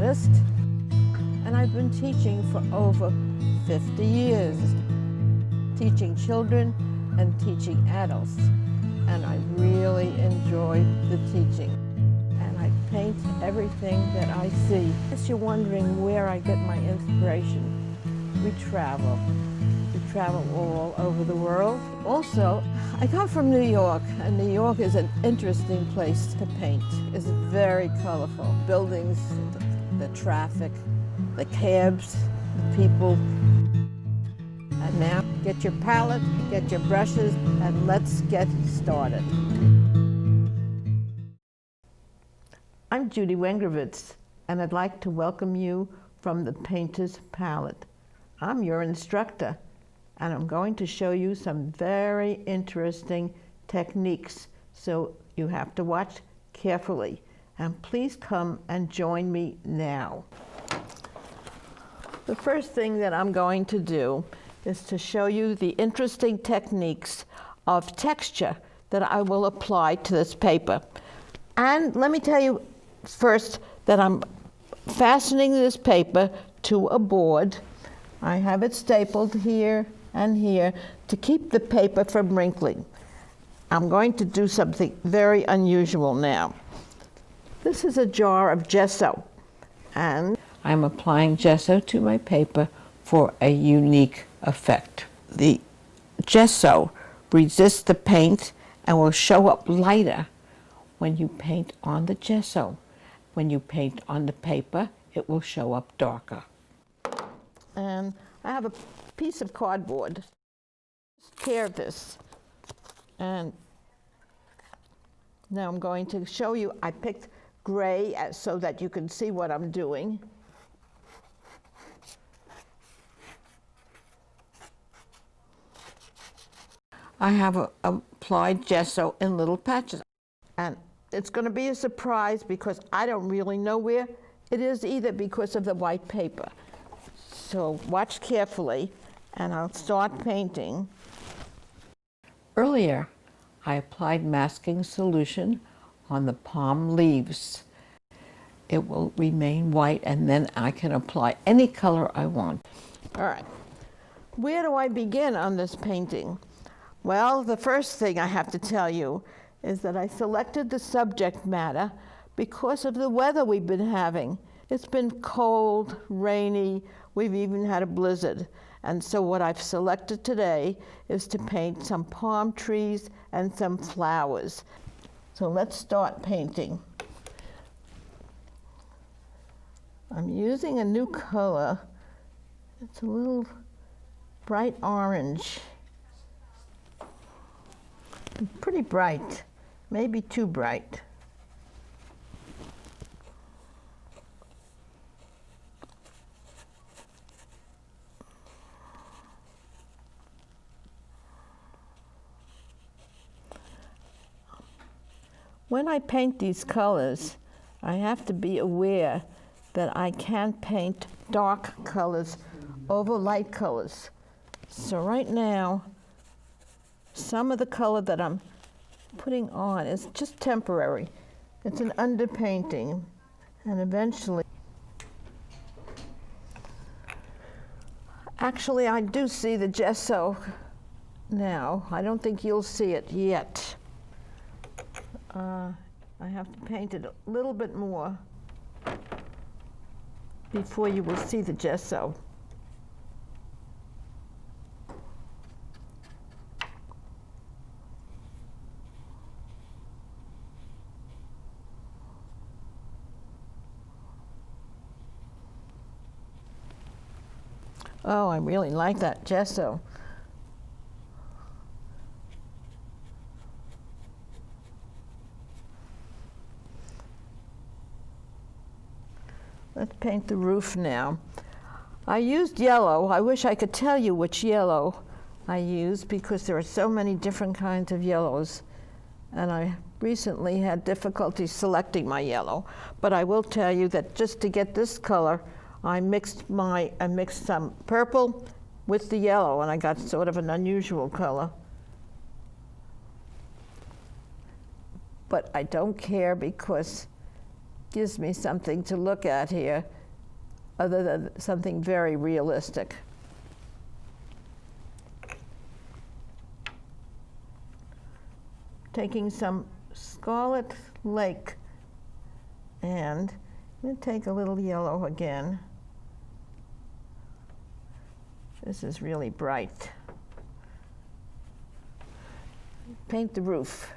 artist, and I've been teaching for over 50 years, teaching children and teaching adults, and I really enjoy the teaching. And I paint everything that I see. If you're wondering where I get my inspiration, we travel. We travel all over the world. Also, I come from New York, and New York is an interesting place to paint. It's very colorful. Buildings, the traffic, the cabs, the people. And now, get your palette, get your brushes, and let's get started. I'm Judy Wengrovitz, and I'd like to welcome you from the Painter's Palette. I'm your instructor, and I'm going to show you some very interesting techniques, so you have to watch carefully. And please come and join me now. The first thing that I'm going to do is to show you the interesting techniques of texture that I will apply to this paper. And let me tell you first that I'm fastening this paper to a board. I have it stapled here and here to keep the paper from wrinkling. I'm going to do something very unusual now. This is a jar of gesso, and I'm applying gesso to my paper for a unique effect. The gesso resists the paint and will show up lighter when you paint on the gesso. When you paint on the paper, it will show up darker. And I have a piece of cardboard. Tear this. And now I'm going to show you, I picked gray so that you can see what I'm doing. I have applied gesso in little patches. And it's going to be a surprise because I don't really know where it is either because of the white paper. So watch carefully, and I'll start painting. Earlier, I applied masking solution on the palm leaves. It will remain white, and then I can apply any color I want. All right, where do I begin on this painting? Well, the first thing I have to tell you is that I selected the subject matter because of the weather we've been having. It's been cold, rainy, we've even had a blizzard. And so what I've selected today is to paint some palm trees and some flowers. So let's start painting. I'm using a new color. It's a little bright orange. Pretty bright, maybe too bright. When I paint these colors, I have to be aware that I can't paint dark colors over light colors. So right now, some of the color that I'm putting on is just temporary. It's an underpainting, and eventually, actually I do see the gesso now. I don't think you'll see it yet. I have to paint it a little bit more before you will see the gesso. Oh, I really like that gesso. Let's paint the roof now. I used yellow. I wish I could tell you which yellow I used because there are so many different kinds of yellows. And I recently had difficulty selecting my yellow. But I will tell you that just to get this color, I mixed some purple with the yellow, and I got sort of an unusual color. But I don't care because gives me something to look at here other than something very realistic. Taking some Scarlet Lake, and I'm going to take a little yellow again. This is really bright. Paint the roof.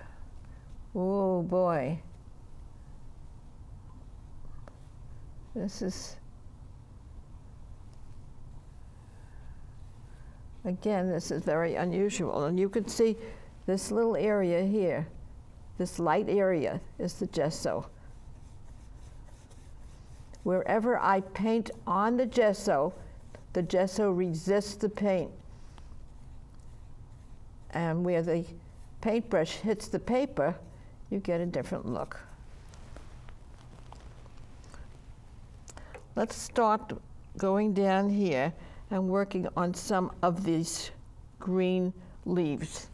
Oh boy. This is, again, this is very unusual. And you can see this little area here, this light area is the gesso. Wherever I paint on the gesso resists the paint. And where the paintbrush hits the paper, you get a different look. Let's start going down here and working on some of these green leaves.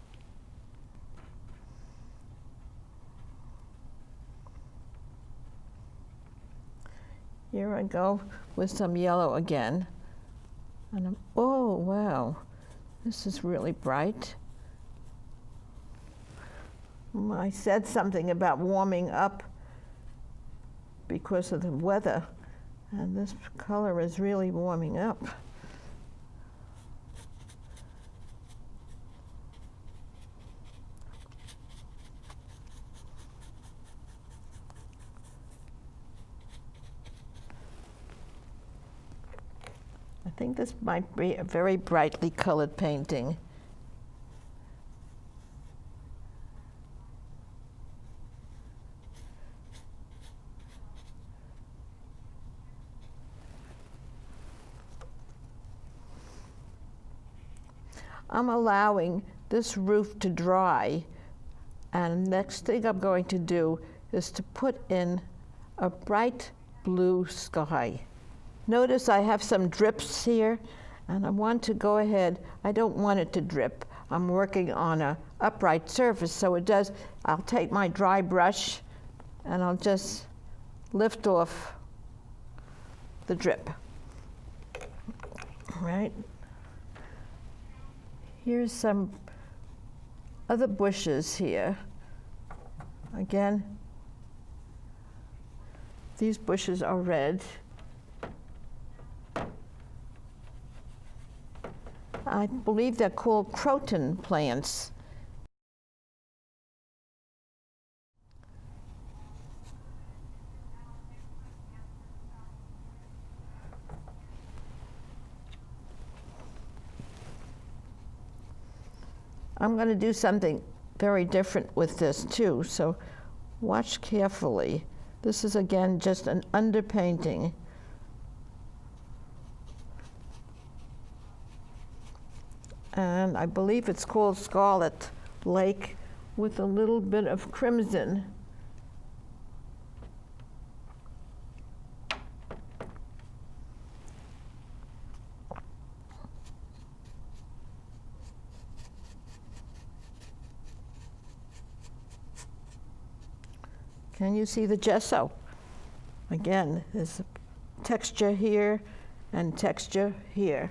Here I go with some yellow again. And oh, wow, this is really bright. I said something about warming up because of the weather, and this color is really warming up. I think this might be a very brightly colored painting. I'm allowing this roof to dry, and next thing I'm going to do is to put in a bright blue sky. Notice I have some drips here, and I want to go ahead. I don't want it to drip. I'm working on an upright surface, so it does. I'll take my dry brush and I'll just lift off the drip. All right. Here's some other bushes here. Again, these bushes are red. I believe they're called croton plants. I'm going to do something very different with this too, so watch carefully. This is again just an underpainting. And I believe it's called Scarlet Lake with a little bit of crimson. Can you see the gesso? Again, there's a texture here and texture here.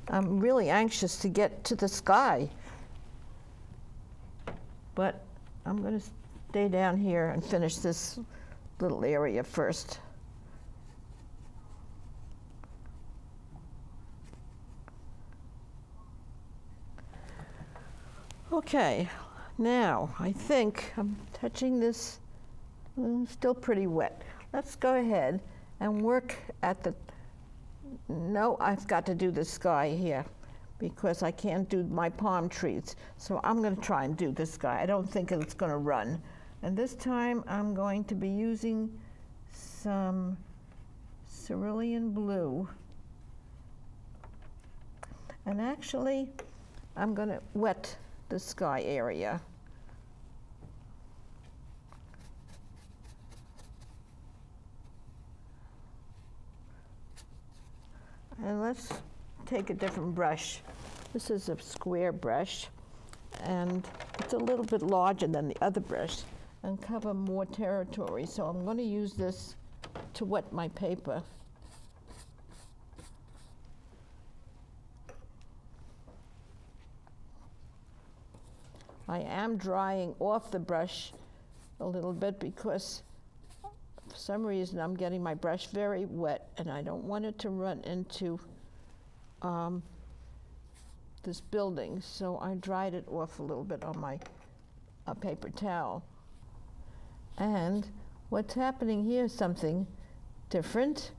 I'm really anxious to get to the sky, but I'm going to stay down here and finish this little area first. Okay, now I think I'm touching this, still pretty wet. Let's go ahead and work at the, no, I've got to do the sky here because I can't do my palm trees. So I'm going to try and do the sky. I don't think it's going to run. And this time I'm going to be using some Cerulean Blue. And actually, I'm going to wet the sky area. And let's take a different brush. This is a square brush, and it's a little bit larger than the other brush and cover more territory. So I'm going to use this to wet my paper. I am drying off the brush a little bit because for some reason I'm getting my brush very wet and I don't want it to run into this building. So I dried it off a little bit on my paper towel. And what's happening here is something different.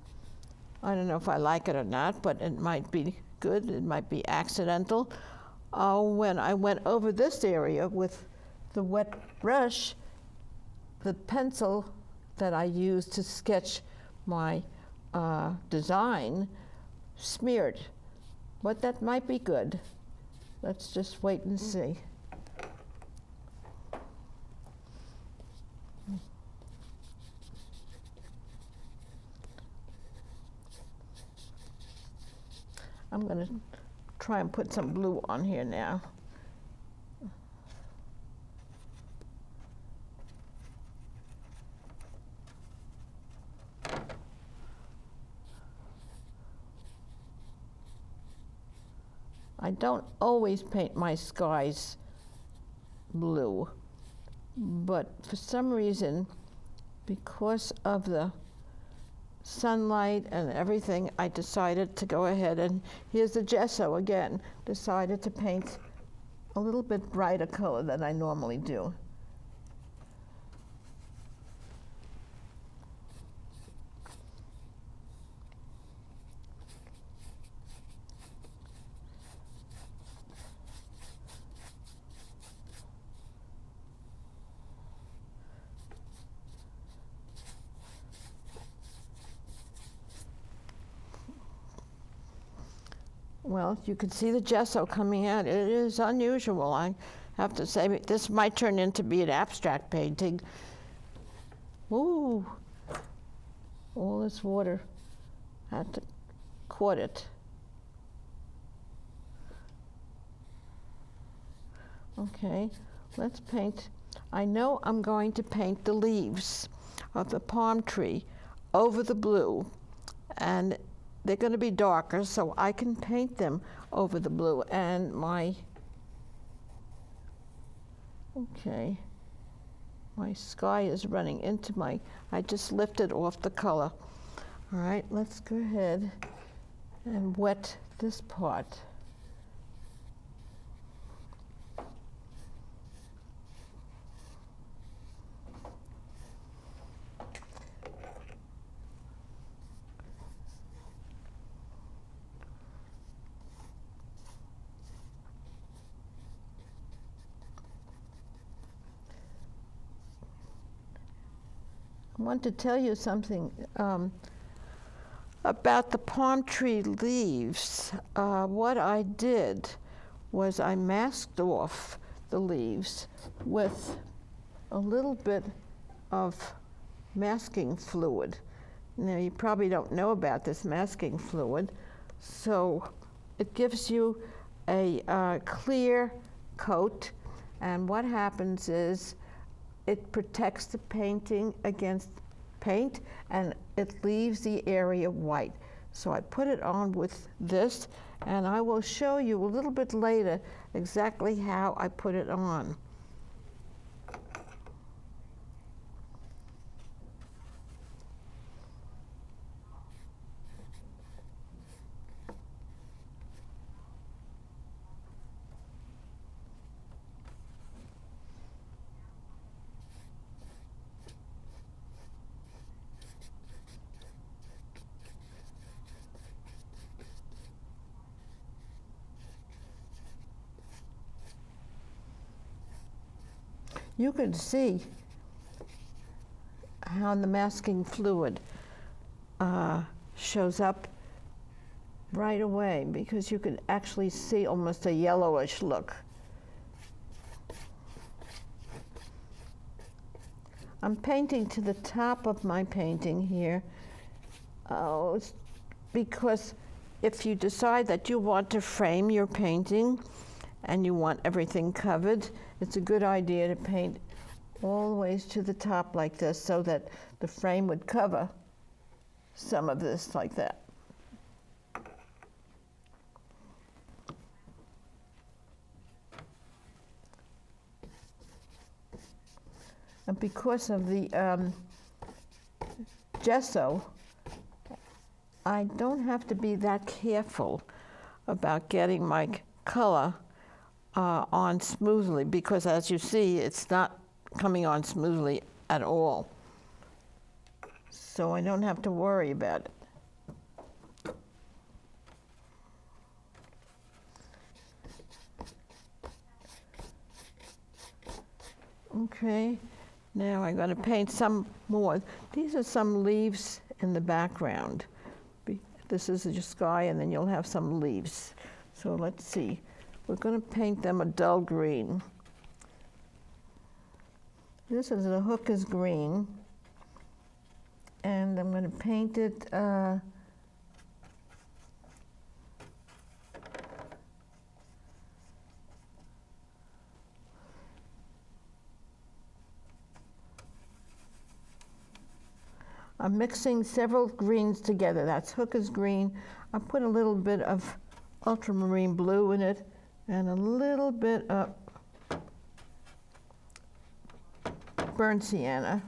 I don't know if I like it or not, but it might be good, it might be accidental. When I went over this area with the wet brush, the pencil that I used to sketch my design smeared. But that might be good. Let's just wait and see. I'm going to try and put some blue on here now. I don't always paint my skies blue, but for some reason, because of the sunlight and everything, I decided to go ahead, and here's the gesso again, decided to paint a little bit brighter color than I normally do. Well, you can see the gesso coming out. It is unusual. I have to say, this might turn into be an abstract painting. Ooh, all this water had to caught it. Okay, let's paint. I know I'm going to paint the leaves of the palm tree over the blue, and they're going to be darker, so I can paint them over the blue. And my sky is running into my, I just lifted off the color. All right, let's go ahead and wet this part. I want to tell you something about the palm tree leaves. What I did was I masked off the leaves with a little bit of masking fluid. Now, you probably don't know about this masking fluid, so it gives you a clear coat, and what happens is it protects the painting against paint, and it leaves the area white. So I put it on with this, and I will show you a little bit later exactly how I put it on. You can see how the masking fluid shows up right away, because you can actually see almost a yellowish look. I'm painting to the top of my painting here, because if you decide that you want to frame your painting and you want everything covered, it's a good idea to paint all the ways to the top like this so that the frame would cover some of this like that. And because of the gesso, I don't have to be that careful about getting my color on smoothly, because as you see, it's not coming on smoothly at all. So I don't have to worry about it. Okay, now I'm going to paint some more. These are some leaves in the background. This is your sky, and then you'll have some leaves. So let's see. We're going to paint them a dull green. This is a hooker's green, and I'm going to paint it I'm mixing several greens together. That's hooker's green. I put a little bit of ultramarine blue in it and a little bit of burnt sienna.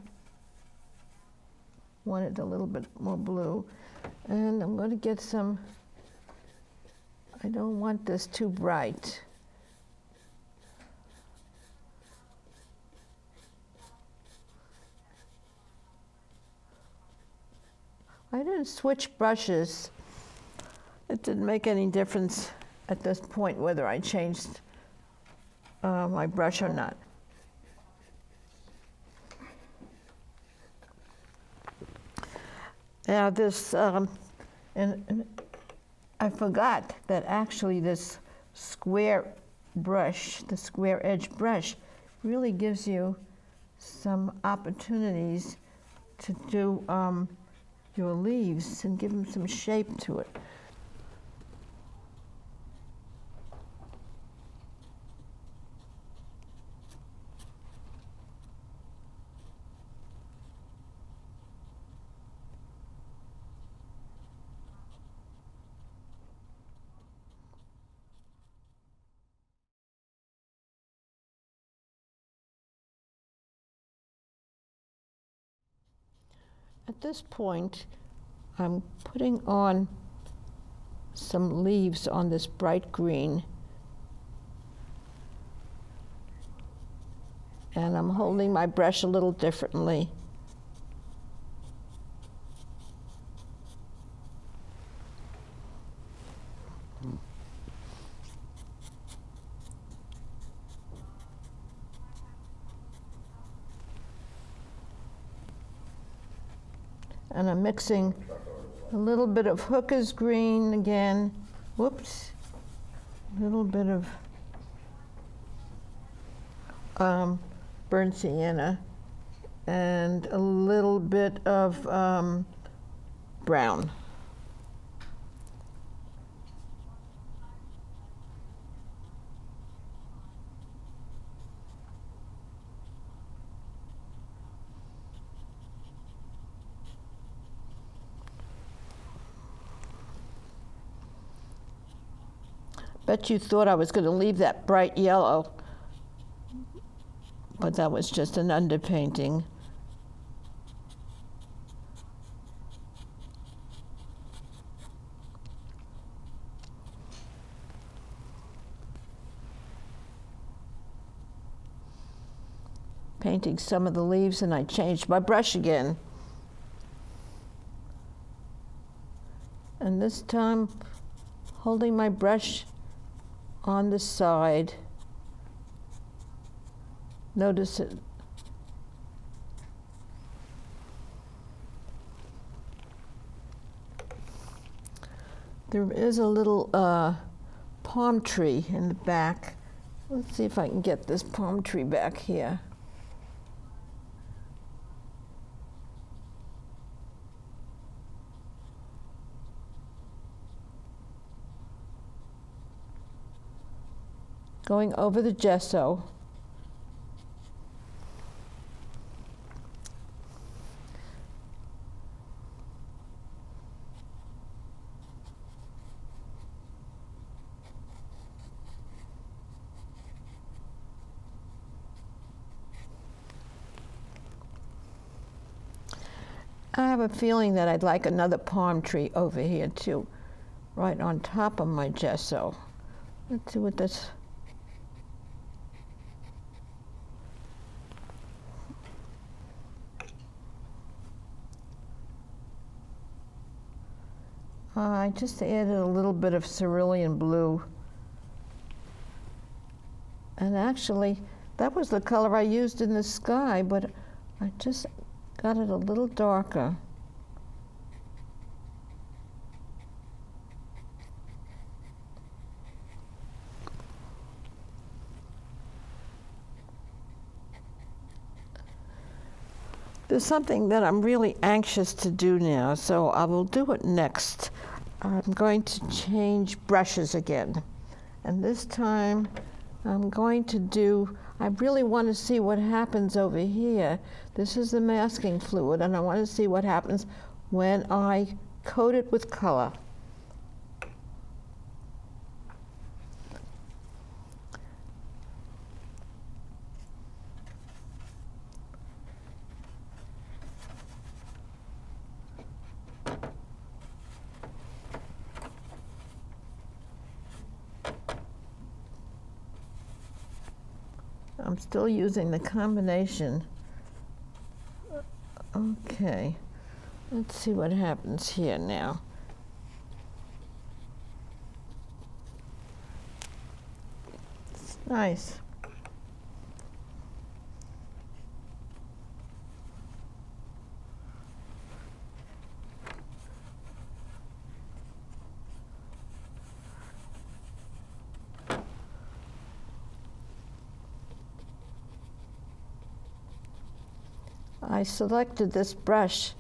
Wanted a little bit more blue. And I'm going to get some, I don't want this too bright. I didn't switch brushes. It didn't make any difference at this point whether I changed my brush or not. Now this, and I forgot that actually this square brush, the square edge brush, really gives you some opportunities to do your leaves and give them some shape to it. At this point, I'm putting on some leaves on this bright green, and I'm holding my brush a little differently. And I'm mixing a little bit of hooker's green again. Whoops. A little bit of burnt sienna and a little bit of brown. Bet you thought I was going to leave that bright yellow, but that was just an underpainting. Painting some of the leaves, and I changed my brush again. And this time, holding my brush on the side. Notice it. There is a little palm tree in the back. Let's see if I can get this palm tree back here. going over the gesso. I have a feeling that I'd like another palm tree over here too, right on top of my gesso. Let's see what this. I just added a little bit of cerulean blue. And actually, that was the color I used in the sky, but I just got it a little darker. There's something that I'm really anxious to do now, so I will do it next. I'm going to change brushes again. And this time I'm going to do, I really want to see what happens over here. This is the masking fluid, and I want to see what happens when I coat it with color. I'm still using the combination. Okay, let's see what happens here now. It's nice. I selected this brush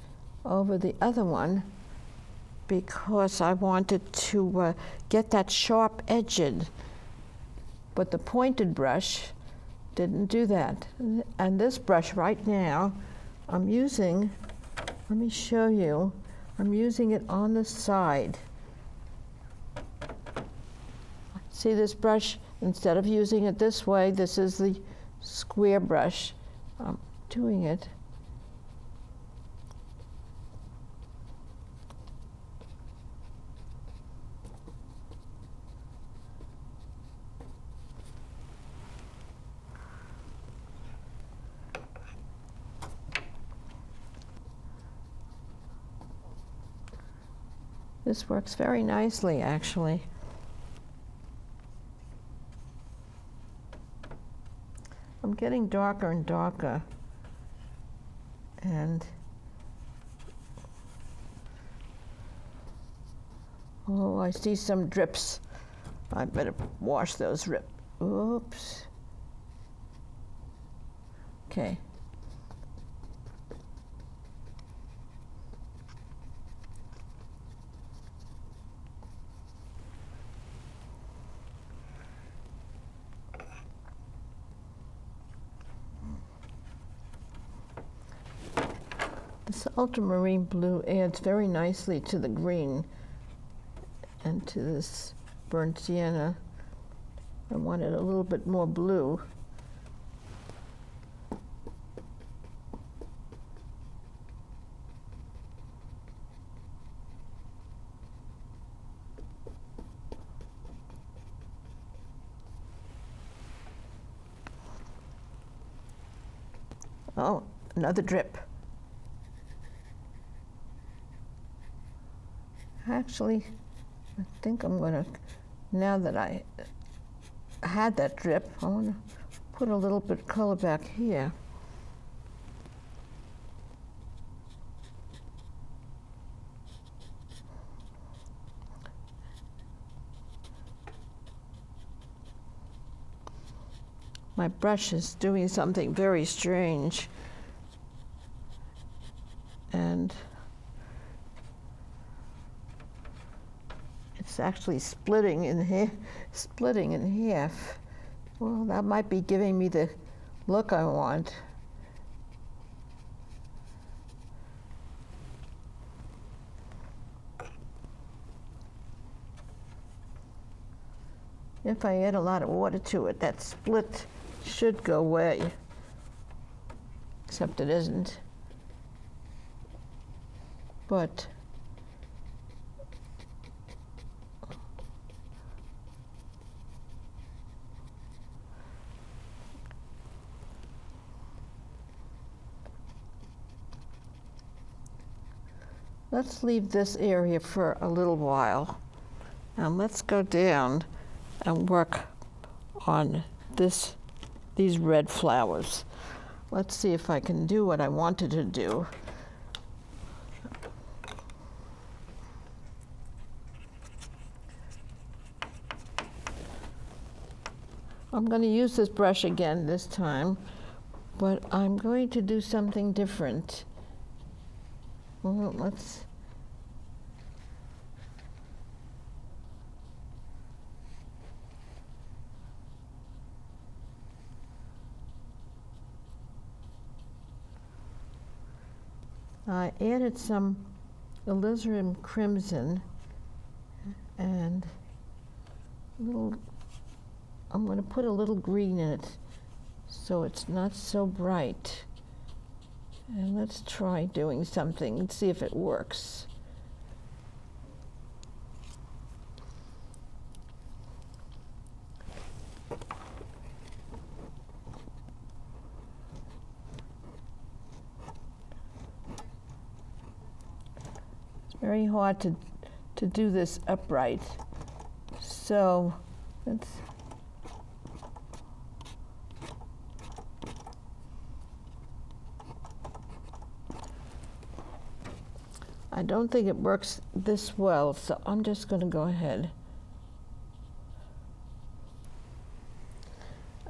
over the other one because I wanted to get that sharp edge in, but the pointed brush didn't do that. And this brush right now, I'm using, let me show you, I'm using it on the side. See this brush? Instead of using it this way, this is the square brush. I'm doing it. This works very nicely, actually. I'm getting darker and darker, and oh, I see some drips. I better wash those drips. Oops. Okay. This ultramarine blue adds very nicely to the green and to this burnt sienna. I wanted a little bit more blue. Oh, another drip. Actually, I think I'm gonna, now that I had that drip, I wanna put a little bit of color back here. My brush is doing something very strange, and it's actually splitting in half. Well, that might be giving me the look I want. If I add a lot of water to it, that split should go away, except it isn't. But let's leave this area for a little while. And let's go down and work on these red flowers. Let's see if I can do what I wanted to do. I'm going to use this brush again this time, but I'm going to do something different. Well, I added some Alizarin Crimson and I'm going to put a little green in it so it's not so bright. And let's try doing something and see if it works. Very hard to do this upright. So I don't think it works this well, so I'm just going to go ahead.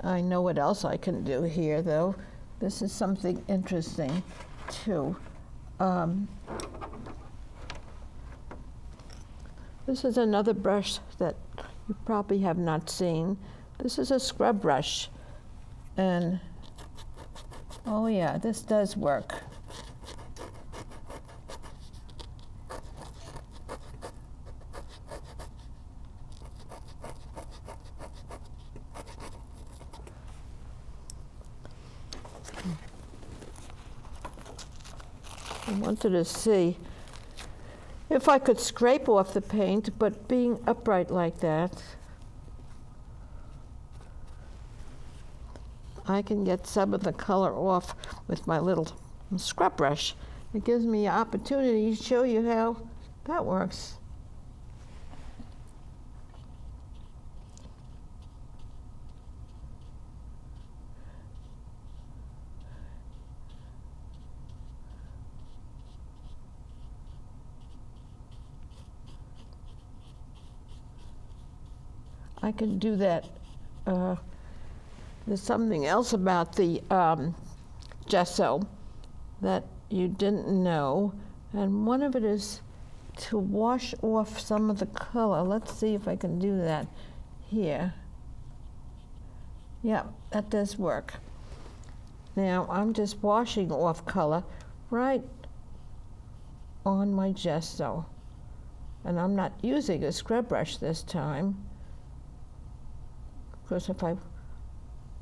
I know what else I can do here, though. This is something interesting, too. This is another brush that you probably have not seen. This is a scrub brush. And, oh yeah, this does work. I wanted to see if I could scrape off the paint, but being upright like that, I can get some of the color off with my little scrub brush. It gives me an opportunity to show you how that works. I can do that. There's something else about the gesso that you didn't know, and one of it is to wash off some of the color. Let's see if I can do that here. Yeah, that does work. Now I'm just washing off color right on my gesso, and I'm not using a scrub brush this time. Because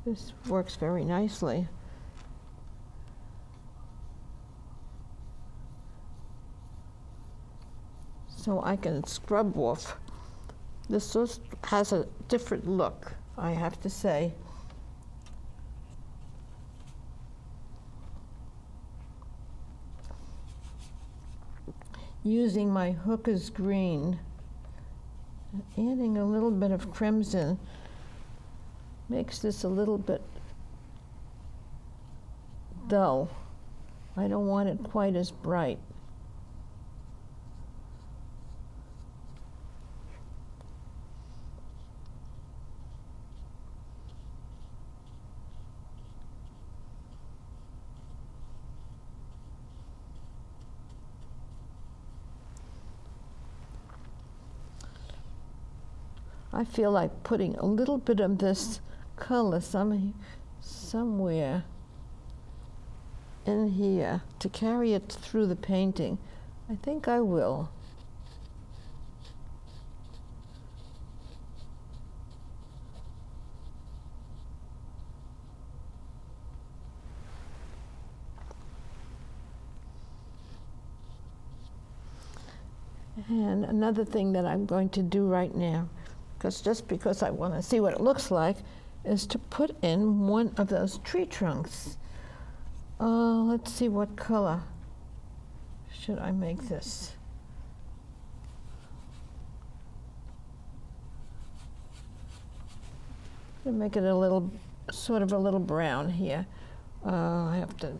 this works very nicely. So I can scrub off. This just has a different look, I have to say. Using my Hooker's green, adding a little bit of crimson, makes this a little bit dull. I don't want it quite as bright. I feel like putting a little bit of this color somewhere in here to carry it through the painting. I think I will. And another thing that I'm going to do right now, because I want to see what it looks like, is to put in one of those tree trunks. Let's see, what color should I make this? I'm gonna make it a little, sort of a little brown here. I have to.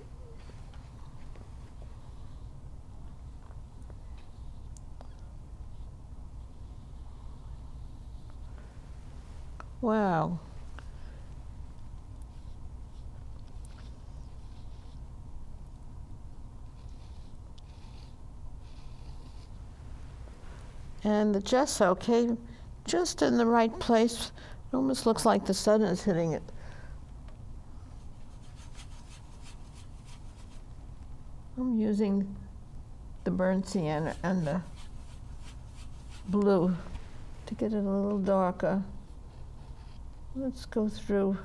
Wow. And the gesso came just in the right place. It almost looks like the sun is hitting it. I'm using the burnt sienna and the blue to get it a little darker. Let's go through.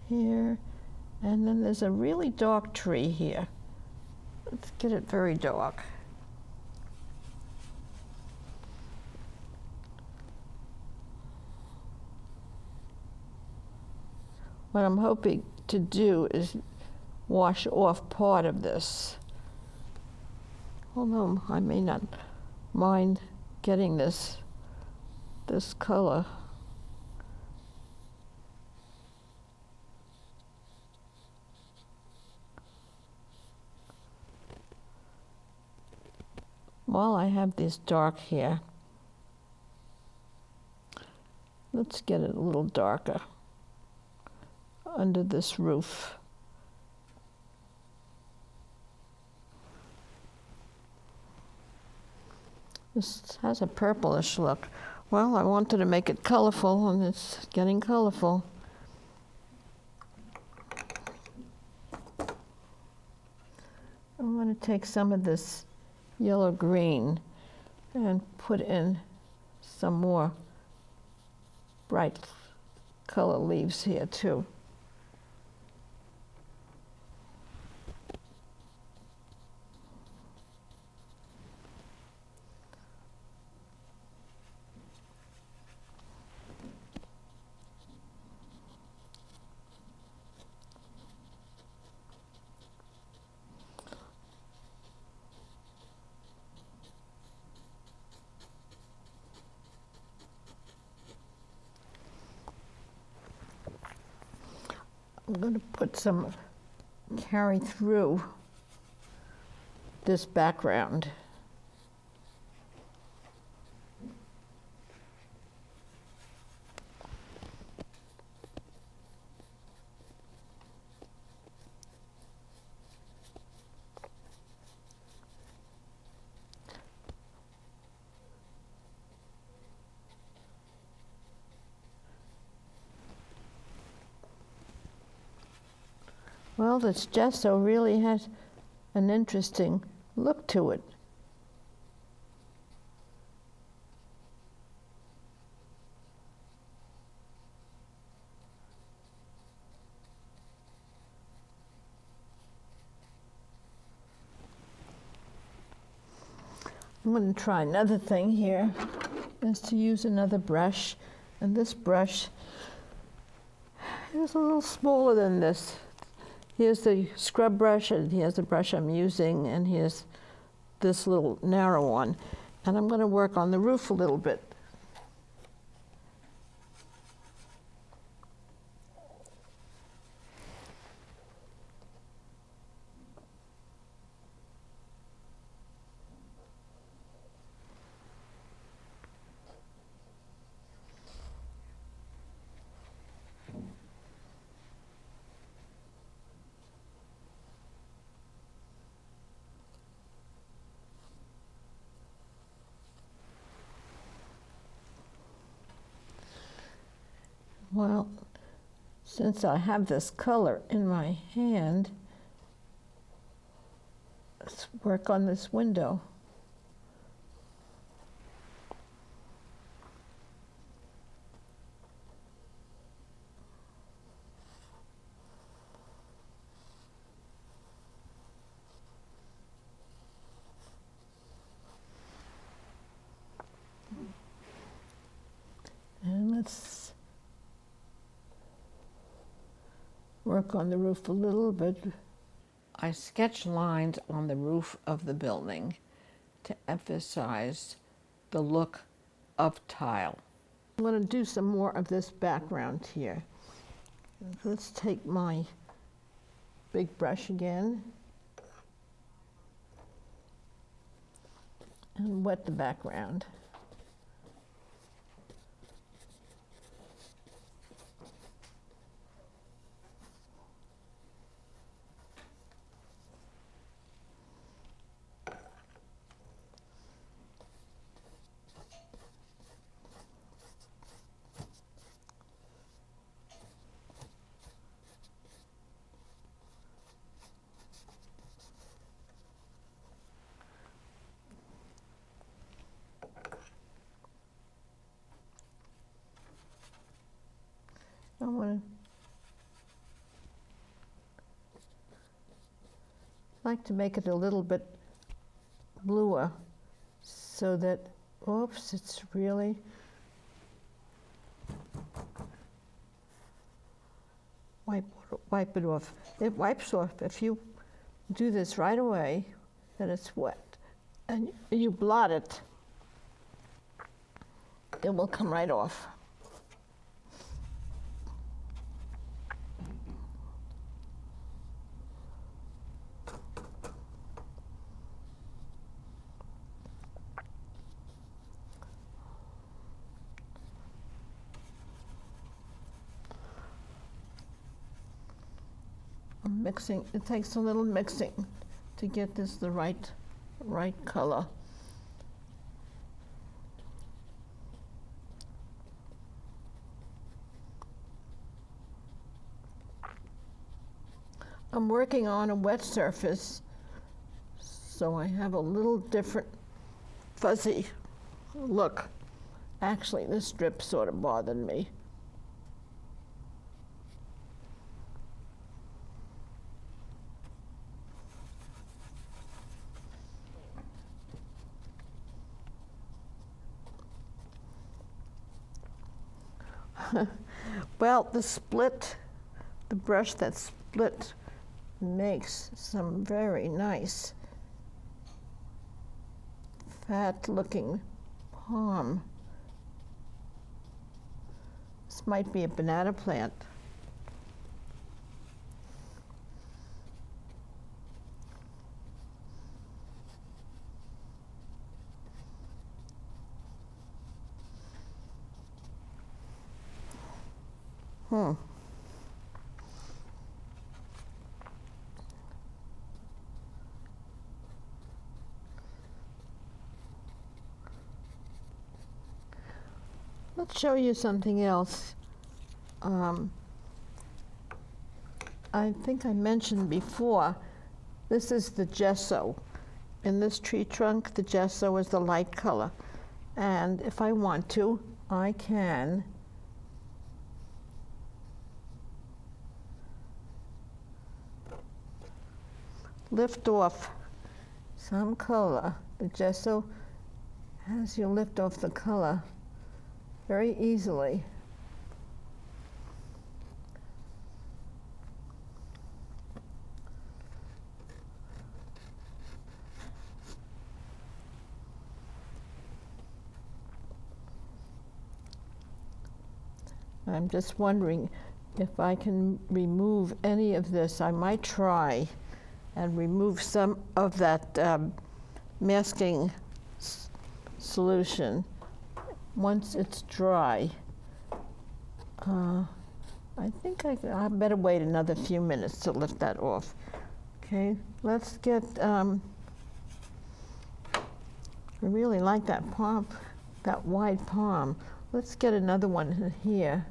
Here, and then there's a really dark tree here. Let's get it very dark. What I'm hoping to do is wash off part of this. Although I may not mind getting this color. While I have this dark here, let's get it a little darker under this roof. This has a purplish look. Well, I wanted to make it colorful, and it's getting colorful. I'm going to take some of this yellow-green and put in some more bright color leaves here too. I'm going to put some carry through this background. Well, this gesso really has an interesting look to it. I'm going to try another thing here, is to use another brush. And this brush is a little smaller than this. Here's the scrub brush, and here's the brush I'm using, and here's this little narrow one. And I'm going to work on the roof a little bit. Well, since I have this color in my hand, let's work on this window. And let's work on the roof a little bit. I sketch lines on the roof of the building to emphasize the look of tile. I'm going to do some more of this background here. Let's take my big brush again and wet the background. I want to like to make it a little bit bluer so that, oops, it's really wipe it off. It wipes off if you do this right away, then it's wet, and you blot it, it will come right off. Mixing, it takes a little mixing to get this the right color. I'm working on a wet surface, so I have a little different fuzzy look. Actually, this strip sort of bothered me. Well, the brush that split makes some very nice fat-looking palm. This might be a banana plant. Let's show you something else. I think I mentioned before, this is the gesso. In this tree trunk, the gesso is the light color. And if I want to, I can lift off some color. The gesso has you lift off the color very easily. I'm just wondering if I can remove any of this. I might try and remove some of that masking solution once it's dry. I think I better wait another few minutes to lift that off. Okay, let's get, I really like that palm, that wide palm. Let's get another one in here.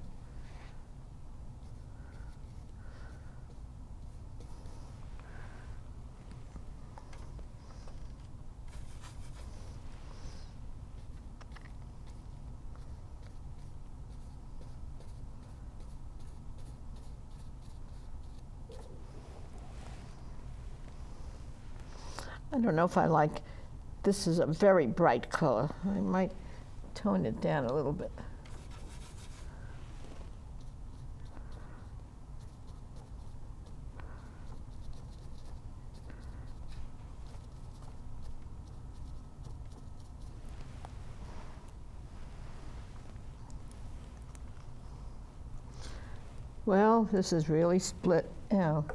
I don't know if I like, this is a very bright color. I might tone it down a little bit. Well, this is really split, you know,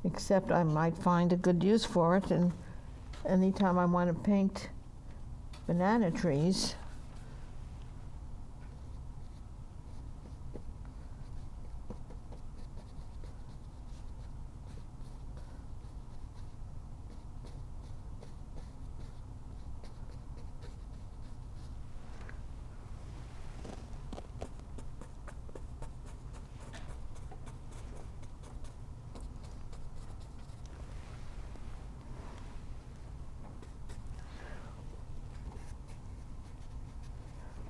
except I might find a good use for it, and anytime I want to paint banana trees.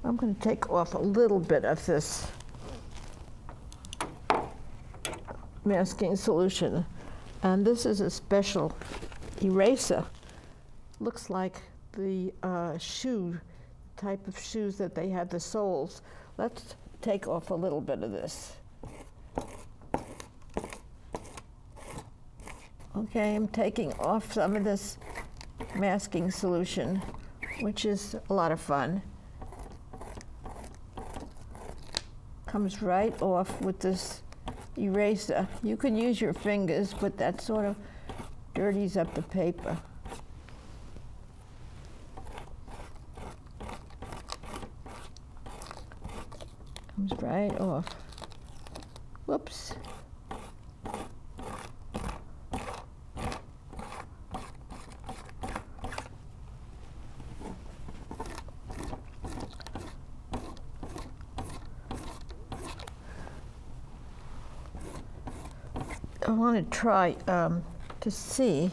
I'm going to take off a little bit of this masking solution. And this is a special eraser. Looks like the shoe, type of shoes that they had, the soles. Let's take off a little bit of this. Okay, I'm taking off some of this masking solution, which is a lot of fun. Comes right off with this eraser. You can use your fingers, but that sort of dirties up the paper. Comes right off. Whoops. I want to try to see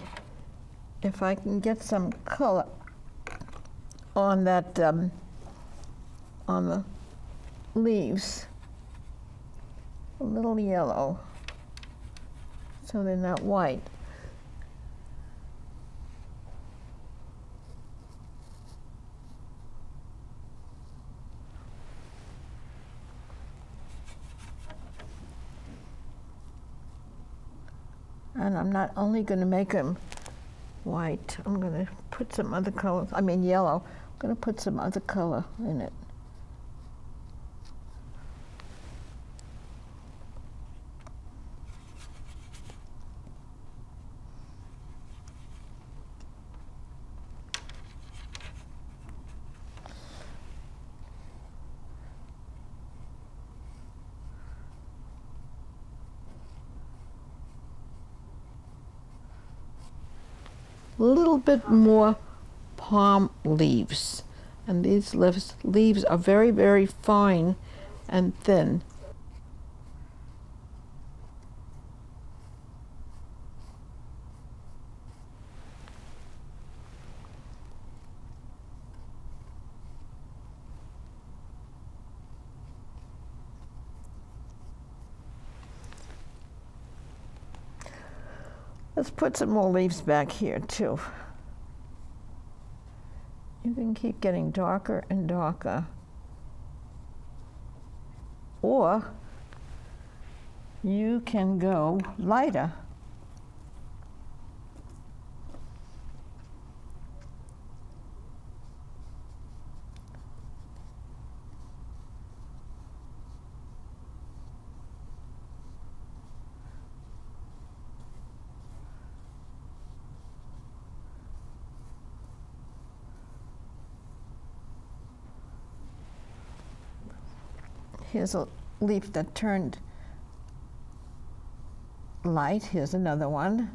if I can get some color on that, on the leaves. A little yellow, so they're not white. And I'm not only going to make them white, I'm going to put some other color, I mean yellow. I'm going to put some other color in it. A little bit more palm leaves, and these leaves are very, very fine and thin. Let's put some more leaves back here too. You can keep getting darker and darker. Or you can go lighter. Here's a leaf that turned light. Here's another one.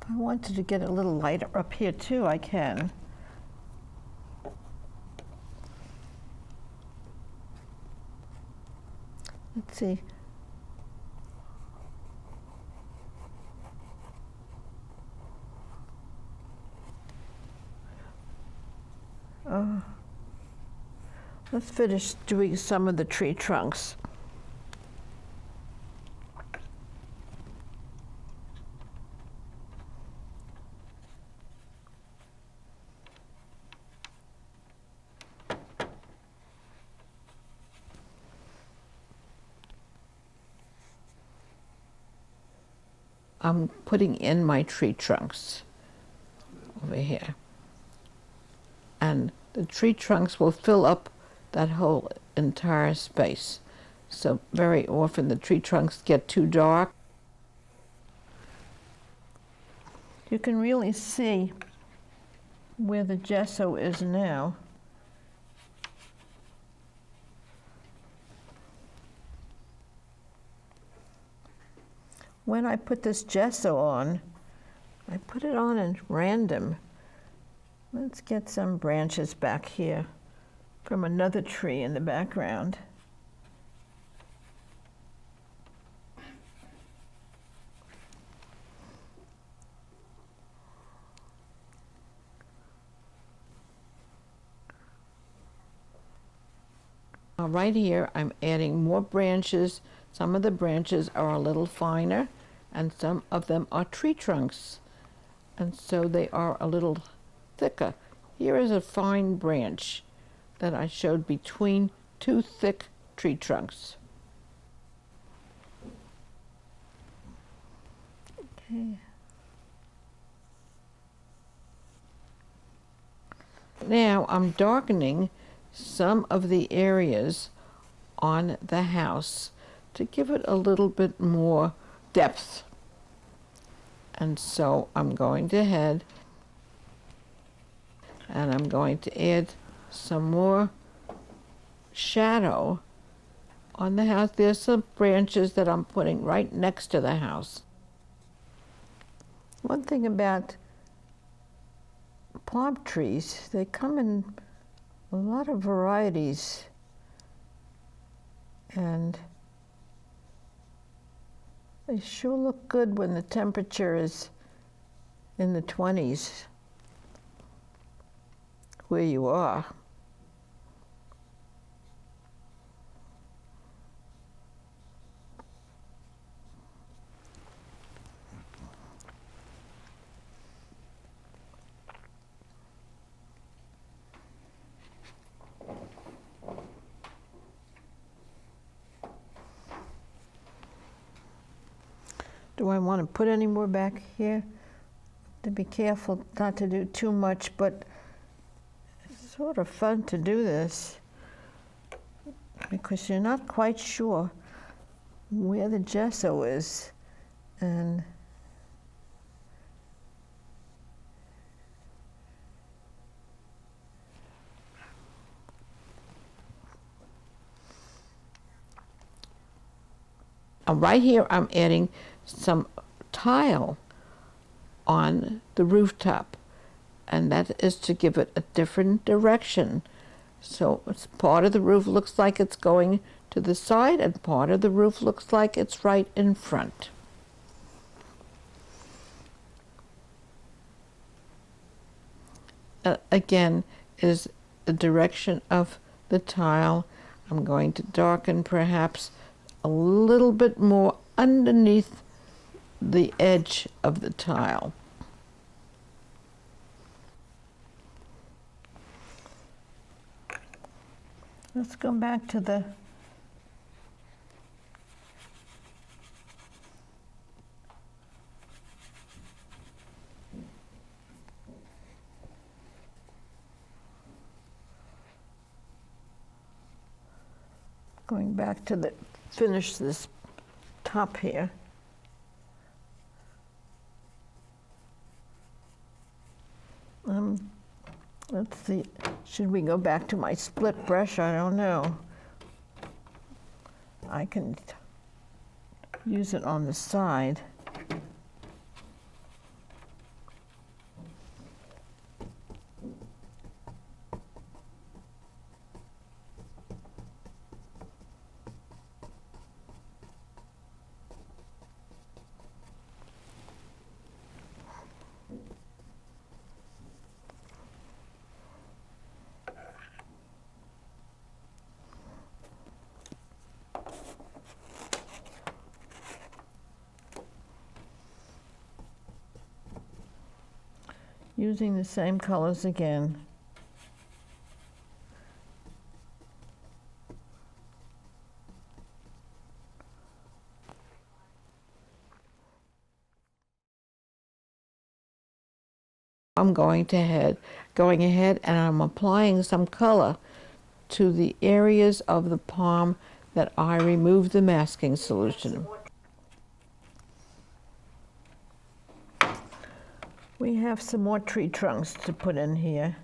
I wanted to get a little lighter up here too, I can. Let's see. Let's finish doing some of the tree trunks. I'm putting in my tree trunks over here. And the tree trunks will fill up that whole entire space. So very often the tree trunks get too dark. You can really see where the gesso is now. When I put this gesso on, I put it on at random. Let's get some branches back here from another tree in the background. Now right here, I'm adding more branches. Some of the branches are a little finer, and some of them are tree trunks. And so they are a little thicker. Here is a fine branch that I showed between two thick tree trunks. Okay. Now I'm darkening some of the areas on the house to give it a little bit more depth. And so I'm going ahead and I'm going to add some more shadow on the house. There's some branches that I'm putting right next to the house. One thing about palm trees, they come in a lot of varieties, and they sure look good when the temperature is in the 20s where you are. Do I want to put any more back here? To be careful not to do too much, but it's sort of fun to do this because you're not quite sure where the gesso is. And right here I'm adding some tile on the rooftop, and that is to give it a different direction. So it's part of the roof looks like it's going to the side, and part of the roof looks like it's right in front. Again, is the direction of the tile. I'm going to darken perhaps a little bit more underneath the edge of the tile. Let's go back to the finish this top here. Let's see, should we go back to my split brush? I don't know. I can use it on the side. using the same colors again. I'm going ahead and I'm applying some color to the areas of the palm that I removed the masking solution. We have some more tree trunks to put in here.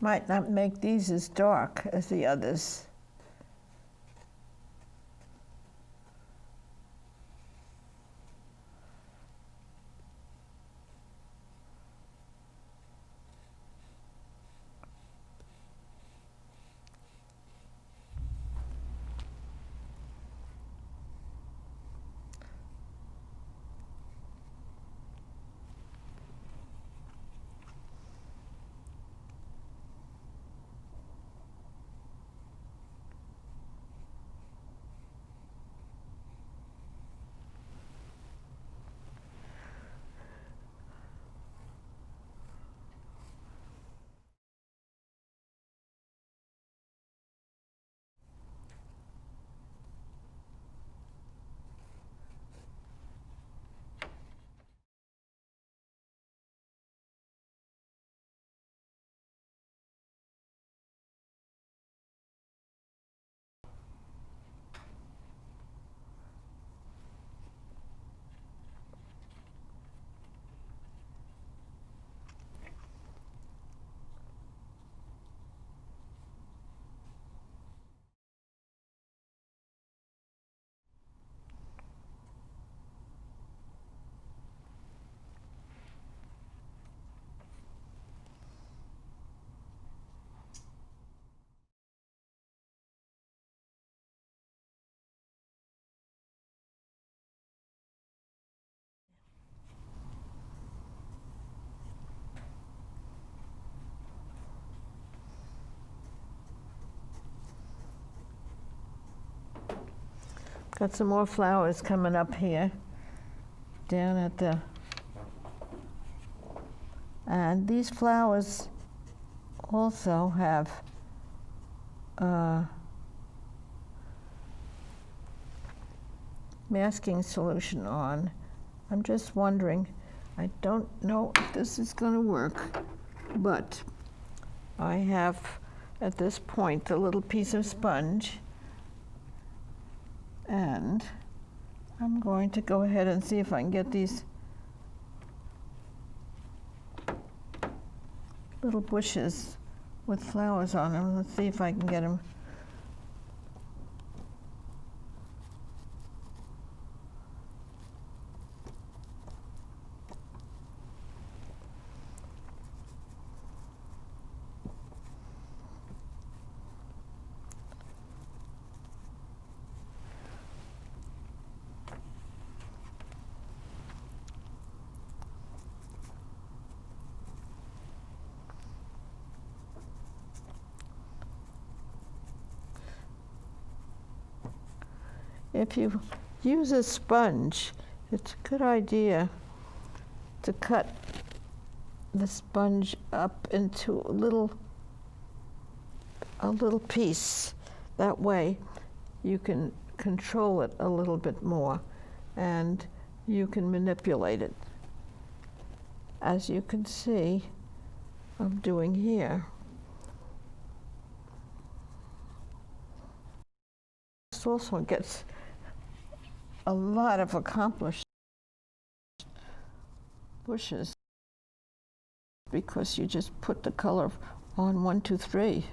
Might not make these as dark as the others. Got some more flowers coming up here, down at the, and these flowers also have masking solution on. I'm just wondering, I don't know if this is going to work, but I have at this point a little piece of sponge, and I'm going to go ahead and see if I can get these little bushes with flowers on them. Let's see if I can get them. If you use a sponge, it's a good idea to cut the sponge up into a little piece. That way you can control it a little bit more and you can manipulate it, as you can see I'm doing here. This also gets a lot of accomplished bushes because you just put the color on 1, 2, 3.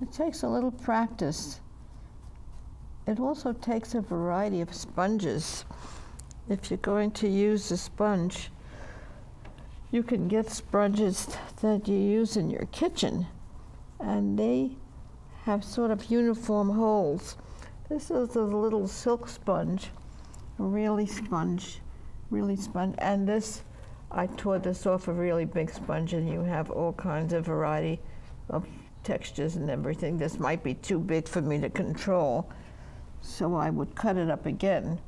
It takes a little practice. It also takes a variety of sponges. If you're going to use a sponge, you can get sponges that you use in your kitchen, and they have sort of uniform holes. This is a little silk sponge, really sponge, and this, I tore this off a really big sponge, and you have all kinds of variety of textures and everything. This might be too big for me to control, so I would cut it up again.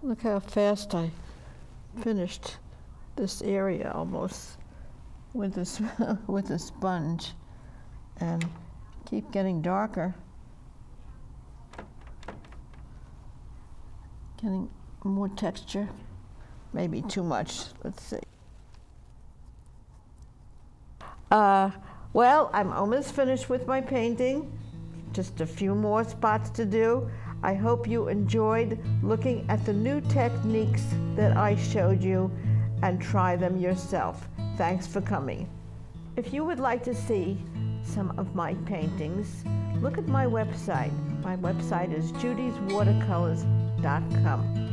Look how fast I finished this area almost with this with a sponge, and keep getting darker, getting more texture, maybe too much. Let's see. Well, I'm almost finished with my painting. Just a few more spots to do. I hope you enjoyed looking at the new techniques that I showed you and try them yourself. Thanks for coming. If you would like to see some of my paintings, look at my website. My website is judyswatercolors.com.